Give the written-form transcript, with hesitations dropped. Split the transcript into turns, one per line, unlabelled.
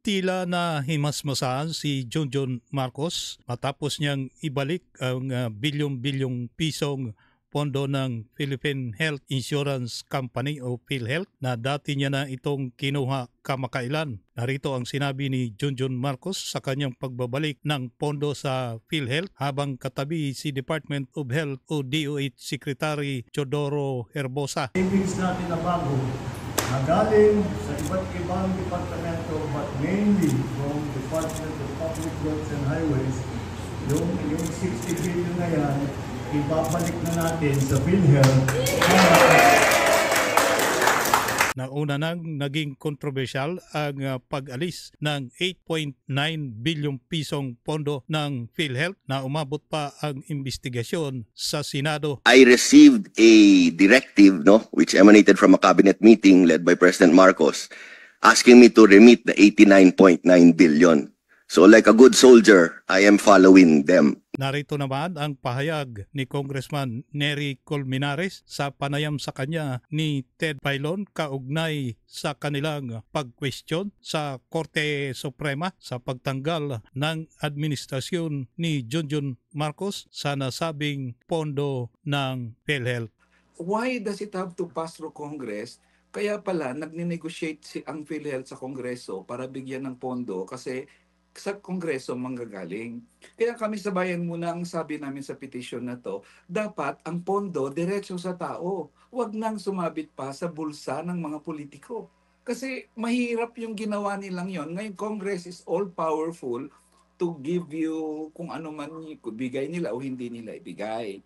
Tila na himasmasahan si Junjun Marcos matapos niyang ibalik ang bilyong-bilyong pisong pondo ng Philippine Health Insurance Company o PhilHealth na dati niya na itong kinuha kamakailan. Narito ang sinabi ni Junjun Marcos sa kanyang pagbabalik ng pondo sa PhilHealth habang katabi si Department of Health o DOH Secretary Teodoro Herbosa.
Savings natin na bago na galing sa iba't ibang departamento but mainly from Department of Public Works and Highways, yung 60 billion na yan, ibabalik na natin sa PhilHealth.
Nauna nang naging kontrobersyal ang pag-alis ng 8.9 bilyong pisong pondo ng PhilHealth na umabot pa ang investigasyon sa Senado.
I received a directive which emanated from a cabinet meeting led by President Marcos asking me to remit the 89.9 billion. So like a good soldier, I am following them.
Narito naman ang pahayag ni Congressman Nery Colmenares sa panayam sa kanya ni Ted Filon kaugnay sa kanilang pag-question sa Korte Suprema sa pagtanggal ng administrasyon ni Junjun Marcos sa nasabing pondo ng PhilHealth.
Why does it have to pass through Congress? Kaya pala nag-negotiate ang PhilHealth sa Kongreso para bigyan ng pondo kasi sa Kongreso manggagaling. Kaya kami sa bayan muna ang sabi namin sa petition na to, dapat ang pondo diretso sa tao. Huwag nang sumabit pa sa bulsa ng mga politiko. Kasi mahirap yung ginawa nilang yon. Ngayon, Congress is all-powerful to give you kung ano man ibigay nila o hindi nila ibigay.